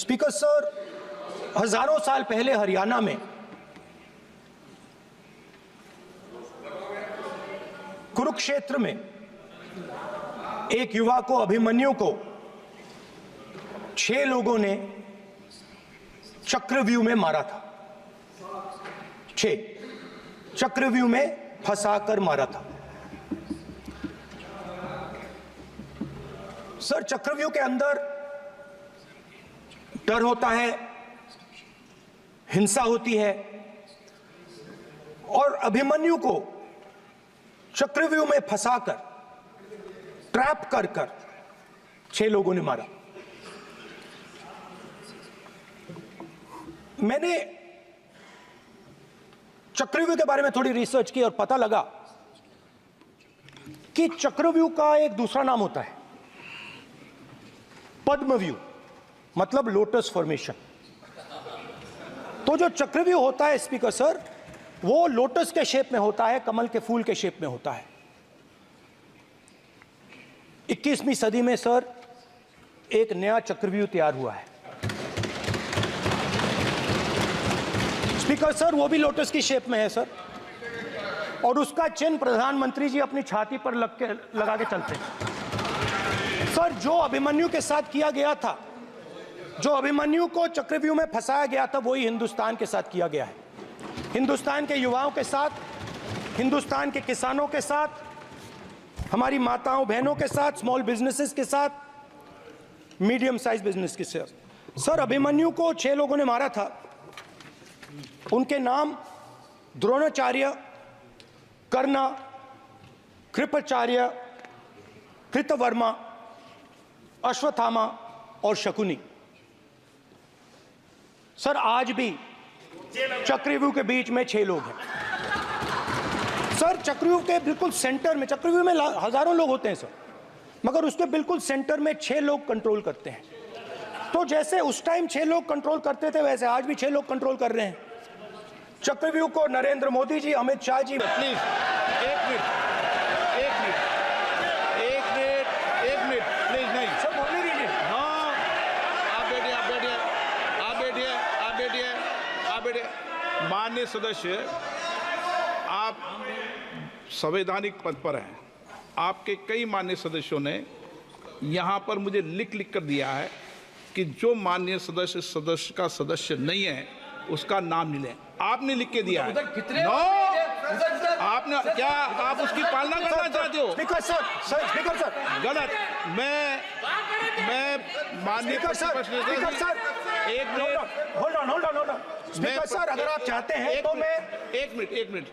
Speaker sir, हजारों साल पहले हरियाणा में कुरुक्षेत्र में एक युवा को, अभिमन्यु को 6 लोगों ने चक्रव्यूह में मारा था। 6 चक्रव्यूह में फंसाकर मारा था। सर, चक्रव्यूह के अंदर डर होता है, हिंसा होती है, और अभिमन्यु को चक्रव्यूह में फंसाकर, ट्रैप कर 6 लोगों ने मारा। मैंने चक्रव्यूह के बारे में थोड़ी रिसर्च की और पता लगा कि चक्रव्यूह का एक दूसरा नाम होता है पद्मव्यूह, मतलब लोटस फॉर्मेशन। तो जो चक्रव्यूह होता है स्पीकर सर, वो लोटस के शेप में होता है, कमल के फूल के शेप में होता है। 21वीं सदी में सर एक नया चक्रव्यूह तैयार हुआ है स्पीकर सर, वो भी लोटस की शेप में है सर, और उसका चिन्ह प्रधानमंत्री जी अपनी छाती पर लगा के चलते हैं। सर, जो अभिमन्यु के साथ किया गया था, जो अभिमन्यु को चक्रव्यूह में फंसाया गया था, वही हिंदुस्तान के साथ किया गया है। हिंदुस्तान के युवाओं के साथ, हिंदुस्तान के किसानों के साथ, हमारी माताओं बहनों के साथ, स्मॉल बिजनेसेस के साथ, मीडियम साइज बिजनेस के साथ। सर, अभिमन्यु को 6 लोगों ने मारा था। उनके नाम द्रोणाचार्य, कर्ण, कृपाचार्य, कृतवर्मा, अश्वत्थामा और शकुनी। सर, आज भी चक्रव्यूह के बीच में 6 लोग हैं। सर, चक्रव्यूह के बिल्कुल सेंटर में, चक्रव्यूह में हजारों लोग होते हैं सर, मगर उसके बिल्कुल सेंटर में 6 लोग कंट्रोल करते हैं। तो जैसे उस टाइम 6 लोग कंट्रोल करते थे, वैसे आज भी 6 लोग कंट्रोल कर रहे हैं चक्रव्यूह को। नरेंद्र मोदी जी, अमित शाह जी। प्लीज एक मिनट प्लीज। नहीं सर, बोलने दीजिए। हाँ, आप बैठिए। माननीय सदस्य, आप संवैधानिक पद पर हैं। आपके कई माननीय सदस्यों ने यहाँ पर मुझे लिख कर दिया है कि जो माननीय सदस्य का सदस्य नहीं है उसका नाम नहीं लें। आपने लिख के दिया है। नो, आपने क्या, आप उसकी पालना करना चाहते हो? स्पीकर सर, गलत। मैं माननीय सर, एक minute, hold on. Speaker sir, अगर आप चाहते हैं तो मैं एक मिनट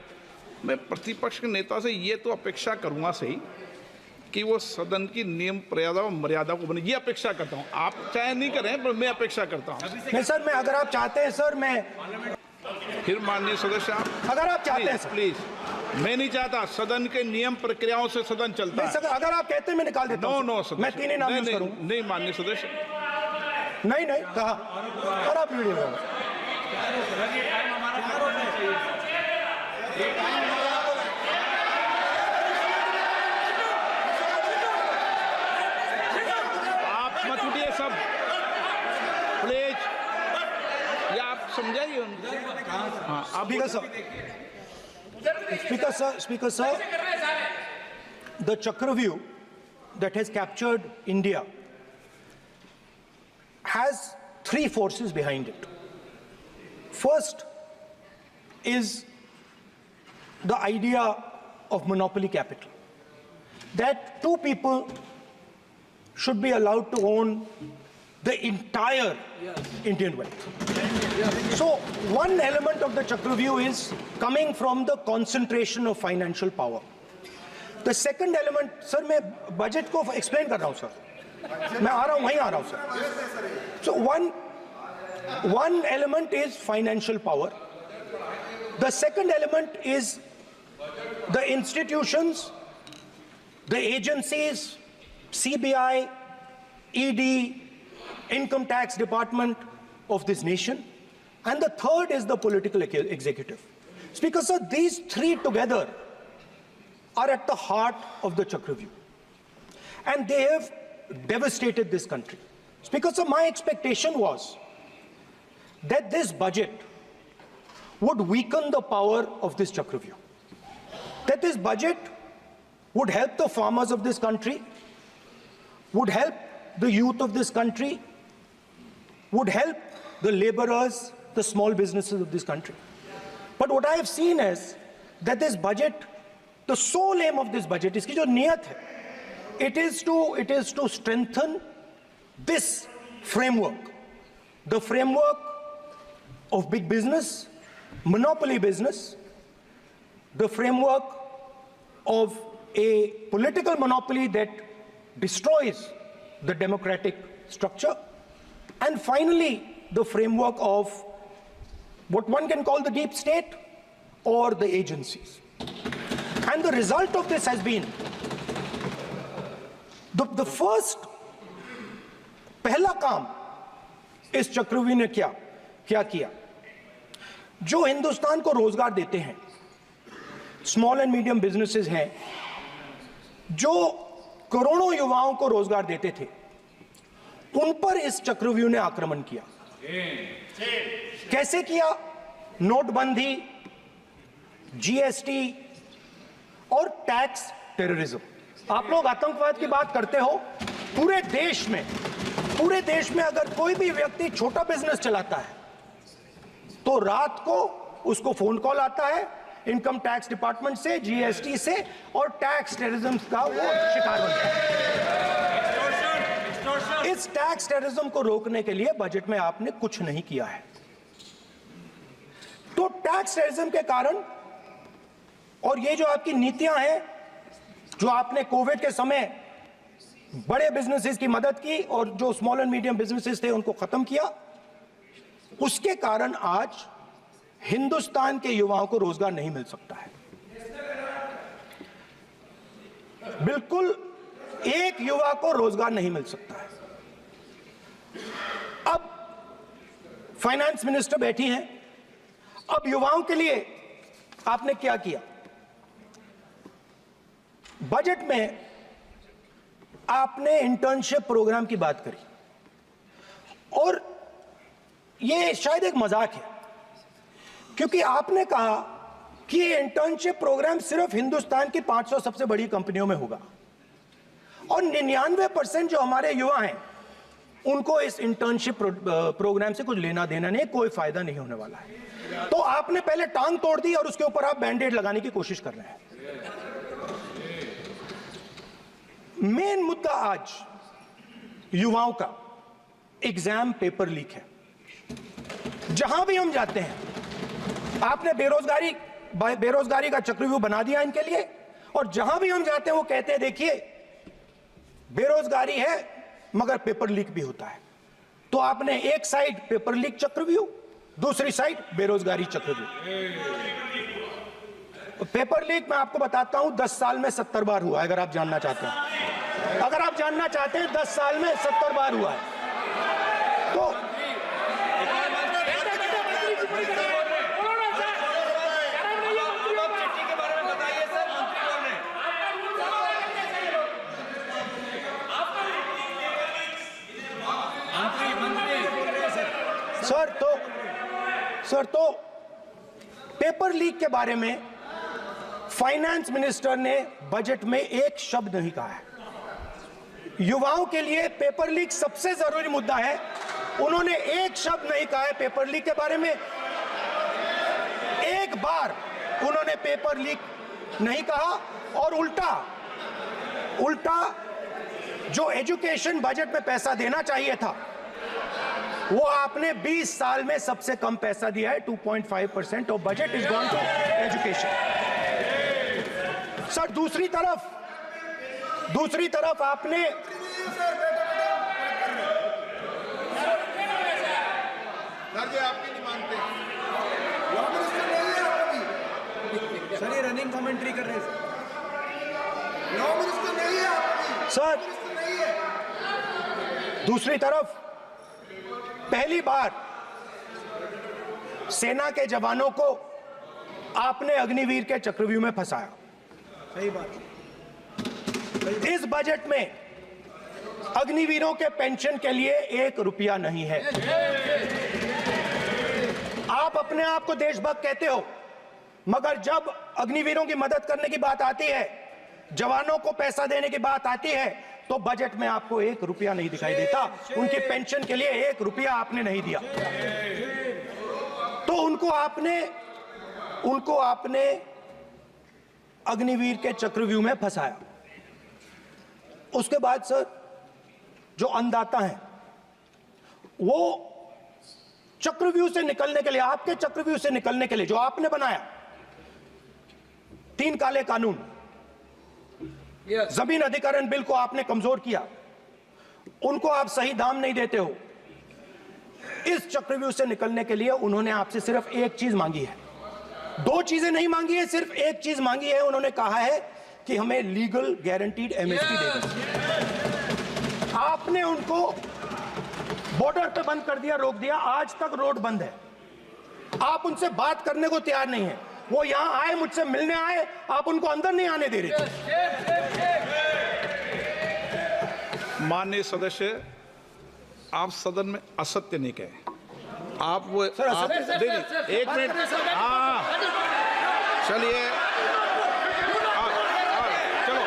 मैं प्रतिपक्ष के नेता से ये तो अपेक्षा करूंगा सही कि वो सदन की नियम मर्यादा को बने, ये अपेक्षा करता हूं। आप चाहे नहीं करें, पर मैं अपेक्षा करता हूं। नहीं सर, मैं, अगर आप चाहते हैं सर, मैं फिर माननीय सदस्य, आप अगर आप चाहते हैं प्लीज। मैं नहीं चाहता, सदन के नियम प्रक्रियाओं से सदन चलता है। सर, अगर आप कहते हैं मैं निकाल देता हूं। नो सदस्य, मैं 3 ही नाम यूज करूंगा। नहीं माननीय सदस्य, नहीं कहा, और आप वीडियो सब प्लीज, ये आप समझाइए। हाँ, Speaker sir, the Chakravyu that has captured India has 3 forces behind it. First is the idea of monopoly capital, that 2 people should be allowed to own the entire Indian wealth. So one element of the Chakravyu is coming from the concentration of financial power. The second element, sir, मैं budget को explain कर रहा हूँ sir, मैं आ रहा हूँ, वहीं आ रहा हूँ sir. So one element is financial power. The second element is the institutions, the agencies, CBI, ED, Income Tax Department of this nation, and the third is the political executive. Speaker sir, these 3 together are at the heart of the Chakravyu, and they have devastated this country. Speaker sir, my expectation was that this budget would weaken the power of this Chakravyuh. That this budget would help the farmers of this country, would help the youth of this country, would help the laborers, the small businesses of this country. But what I have seen is that this budget, the sole aim of this budget, iski jo niyat hai, it is to strengthen this framework, the framework of big business, monopoly business, the framework of a political monopoly that destroys the democratic structure, and finally the framework of what one can call the deep state or the agencies. And the result of this has been the first पहला काम इस चक्रव्यूह ने क्या किया, जो हिंदुस्तान को रोजगार देते हैं, स्मॉल एंड मीडियम बिजनेसेस हैं, जो करोड़ों युवाओं को रोजगार देते थे, उन पर इस चक्रव्यूह ने आक्रमण किया। कैसे किया? नोटबंदी, जीएसटी और टैक्स टेररिज्म। आप लोग आतंकवाद की बात करते हो, पूरे देश में अगर कोई भी व्यक्ति छोटा बिजनेस चलाता है तो रात को उसको फोन कॉल आता है इनकम टैक्स डिपार्टमेंट से, जीएसटी से, और टैक्स टेररिज्म का वो शिकार बनता है। इस टैक्स टेररिज्म को रोकने के लिए बजट में आपने कुछ नहीं किया है। तो टैक्स टेररिज्म के कारण और ये जो आपकी नीतियां हैं, जो आपने कोविड के समय बड़े बिजनेसेस की मदद की और जो स्मॉल एंड मीडियम बिजनेसेस थे उनको खत्म किया, उसके कारण आज हिंदुस्तान के युवाओं को रोजगार नहीं मिल सकता है। बिल्कुल एक युवा को रोजगार नहीं मिल सकता है। अब फाइनेंस मिनिस्टर बैठी हैं, अब युवाओं के लिए आपने क्या किया? बजट में आपने इंटर्नशिप प्रोग्राम की बात करी और ये शायद एक मजाक है, क्योंकि आपने कहा कि ये इंटर्नशिप प्रोग्राम सिर्फ हिंदुस्तान की 500 सबसे बड़ी कंपनियों में होगा और 99% जो हमारे युवा हैं उनको इस इंटर्नशिप प्रोग्राम से कुछ लेना देना नहीं, कोई फायदा नहीं होने वाला है। तो आपने पहले टांग तोड़ दी और उसके ऊपर आप बैंडेड लगाने की कोशिश कर रहे हैं। मेन मुद्दा आज युवाओं का एग्जाम पेपर लीक है। जहां भी हम जाते हैं, आपने बेरोजगारी का चक्रव्यूह बना दिया इनके लिए, और जहां भी हम जाते हैं वो कहते हैं देखिए बेरोजगारी है मगर पेपर लीक भी होता है। तो आपने एक साइड पेपर लीक चक्रव्यूह, दूसरी साइड बेरोजगारी चक्रव्यूह। पेपर लीक मैं आपको बताता हूं 10 साल में 70 बार हुआ है। अगर आप जानना चाहते हैं, 10 साल में 70 बार हुआ है। तो सर तो पेपर लीक के बारे में फाइनेंस मिनिस्टर ने बजट में एक शब्द नहीं कहा है। युवाओं के लिए पेपर लीक सबसे जरूरी मुद्दा है, उन्होंने एक शब्द नहीं कहा है पेपर लीक के बारे में। एक बार उन्होंने पेपर लीक नहीं कहा और उल्टा जो एजुकेशन बजट में पैसा देना चाहिए था वो आपने 20 साल में सबसे कम पैसा दिया है। 2.5% of budget is gone to education. Sir दूसरी तरफ आपने आपकी नहीं मानते सर, ये रनिंग कमेंट्री कर रहे हैं सर। दूसरी तरफ पहली बार सेना के जवानों को आपने अग्निवीर के चक्रव्यूह में फंसाया। सही बात। इस बजट में अग्निवीरों के पेंशन के लिए 1 रुपया नहीं है। आप अपने आप को देशभक्त कहते हो, मगर जब अग्निवीरों की मदद करने की बात आती है, जवानों को पैसा देने की बात आती है, तो बजट में आपको 1 रुपया नहीं दिखाई देता। उनकी पेंशन के लिए 1 रुपया आपने नहीं दिया। तो उनको आपने अग्निवीर के चक्रव्यूह में फंसाया। उसके बाद सर, जो अन्नदाता हैं, वो चक्रव्यूह से निकलने के लिए, आपके चक्रव्यूह से निकलने के लिए जो आपने बनाया 3 काले कानून, जमीन अधिग्रहण बिल को आपने कमजोर किया, उनको आप सही दाम नहीं देते हो। इस चक्रव्यूह से निकलने के लिए उन्होंने आपसे सिर्फ एक चीज मांगी है, 2 चीजें नहीं मांगी है, सिर्फ एक चीज मांगी है। उन्होंने कहा है कि हमें लीगल गारंटीड एमएसपी दे दो। आपने उनको बॉर्डर पे बंद कर दिया, रोक दिया, आज तक रोड बंद है। आप उनसे बात करने को तैयार नहीं है। वो यहां आए, मुझसे मिलने आए, आप उनको अंदर नहीं आने दे रहे थे। माननीय सदस्य, आप सदन में असत्य नहीं कहे। आप वो सर, आप देखिए, 1 मिनट, हाँ चलिए, चलो,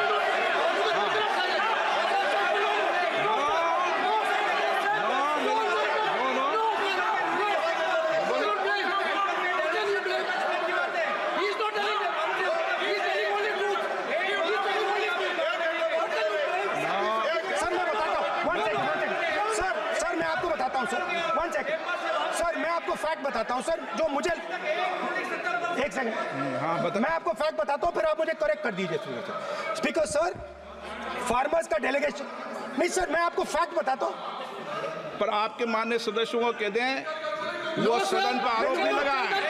सर मैं आपको फैक्ट बताता हूं सर, जो मुझे, एक सेकंड, हाँ बता, मैं आपको फैक्ट बताता हूं, फिर आप मुझे करेक्ट कर दीजिए। स्पीकर सर, फार्मर्स का डेलीगेशन, नहीं सर, मैं आपको फैक्ट बताता हूं। पर आपके माननीय सदस्यों को कह दें, वो सदन पर आरोप नहीं लगा है।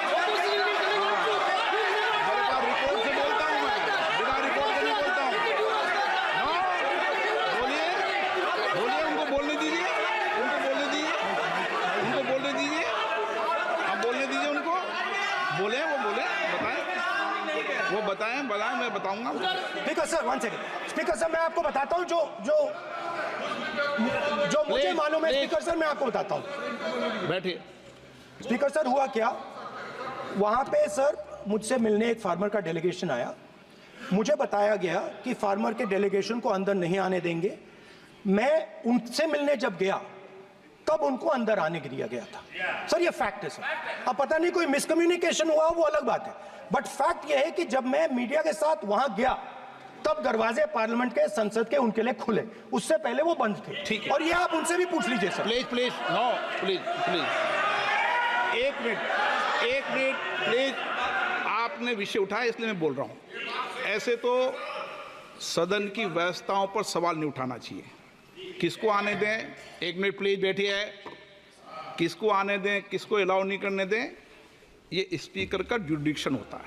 रिपोर्ट से बोलता हूं मैं, बिना रिपोर्ट के नहीं बोलता हूं। बोलिए, बोलिए, उनको बोलने दीजिए, उनको बोलने दीजिए, उनको बोलने दीजिए, आप बोलने दीजिए उनको, बोले, वो बोले, बताएं, वो बताएं, मैं बताऊंगा। Speaker sir, 1 second. Speaker sir, मैं आपको बताता हूं जो मुझे मालूम है। स्पीकर सर, मैं आपको बताता हूं। बैठिए। स्पीकर सर, हुआ क्या, वहां पे सर मुझसे मिलने एक फार्मर का डेलीगेशन आया। मुझे बताया गया कि फार्मर के डेलीगेशन को अंदर नहीं आने देंगे। मैं उनसे मिलने जब गया, तब उनको अंदर आने के दिया गया था। सर ये फैक्ट है सर। अब पता नहीं कोई मिसकम्युनिकेशन हुआ, वो अलग बात है, बट फैक्ट ये है कि जब मैं मीडिया के साथ वहां गया, तब दरवाजे पार्लियामेंट के, संसद के उनके लिए खुले, उससे पहले वो बंद थे। ठीक है। और ये आप उनसे भी पूछ लीजिए sir. Please please, no please please, 1 minute please. आपने विषय उठाया इसलिए मैं बोल रहा हूं। ऐसे तो सदन की व्यवस्थाओं पर सवाल नहीं उठाना चाहिए। किसको आने दें, 1 मिनट प्लीज बैठिए, किसको आने दें, किसको अलाउ नहीं करने दें, ये स्पीकर का जुडिक्शन होता है।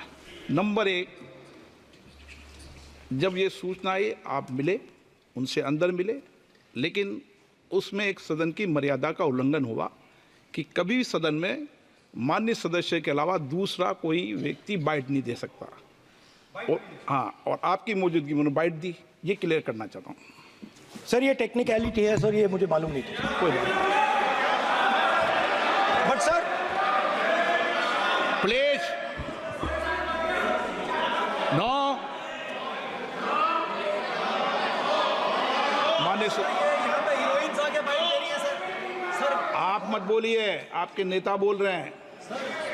नंबर 1, जब ये सूचना आई, आप मिले, उनसे अंदर मिले, लेकिन उसमें एक सदन की मर्यादा का उल्लंघन हुआ कि कभी भी सदन में माननीय सदस्य के अलावा दूसरा कोई व्यक्ति बाइट नहीं दे सकता। और हाँ, और आपकी मौजूदगी में बाइट दी, ये क्लियर करना चाहता हूँ। सर ये टेक्निकलिटी है सर, ये मुझे मालूम नहीं था। कोई बात नहीं, बट सर प्लीज, नो, माननीय हीरोइंस आके बाइट दे रही है सर। आप मत बोलिए, आपके नेता बोल रहे हैं।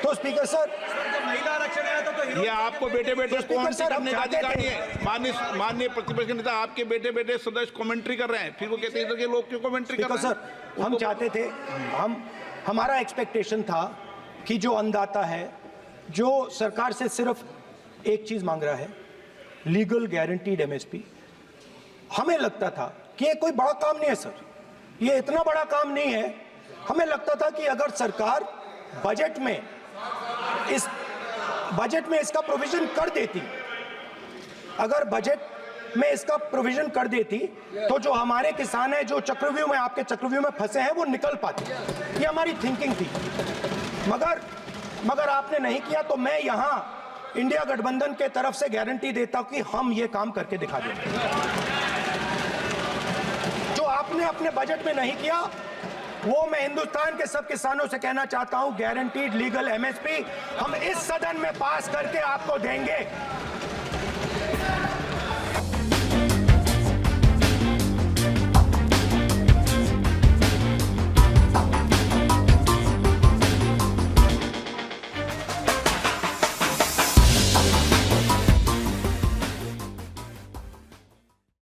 तो स्पीकर सर, जब महिला आरक्षण आया था तो ये आपको बेटे बेटे स्पीकर सर, हम करने का चाहते अधिकार थे। है। माननीय प्रतिपक्ष के नेता, आपके बेटे बेटे सदस्य कमेंट्री कर रहे हैं, फिर वो कहते हैं कि लोग क्यों कमेंट्री कर स्पीकर रहे हैं। सर, हम चाहते थे, हमारा एक्सपेक्टेशन था कि जो अन्नदाता है, जो सरकार से सिर्फ एक चीज मांग रहा है, लीगल गारंटीड एमएसपी, हमें लगता था कि ये कोई बड़ा काम नहीं है सर, ये इतना बड़ा काम नहीं है। हमें लगता था कि अगर सरकार बजट में इसका प्रोविजन कर देती, अगर बजट में इसका प्रोविजन कर देती, तो जो हमारे किसान हैं जो चक्रव्यूह में, आपके चक्रव्यूह में फंसे हैं, वो निकल पाते। ये हमारी थिंकिंग थी, मगर आपने नहीं किया। तो मैं यहां इंडिया गठबंधन के तरफ से गारंटी देता हूं कि हम ये काम करके दिखा देंगे। जो आपने अपने बजट में नहीं किया, वो मैं हिंदुस्तान के सब किसानों से कहना चाहता हूं, गारंटीड लीगल एमएसपी हम इस सदन में पास करके आपको देंगे।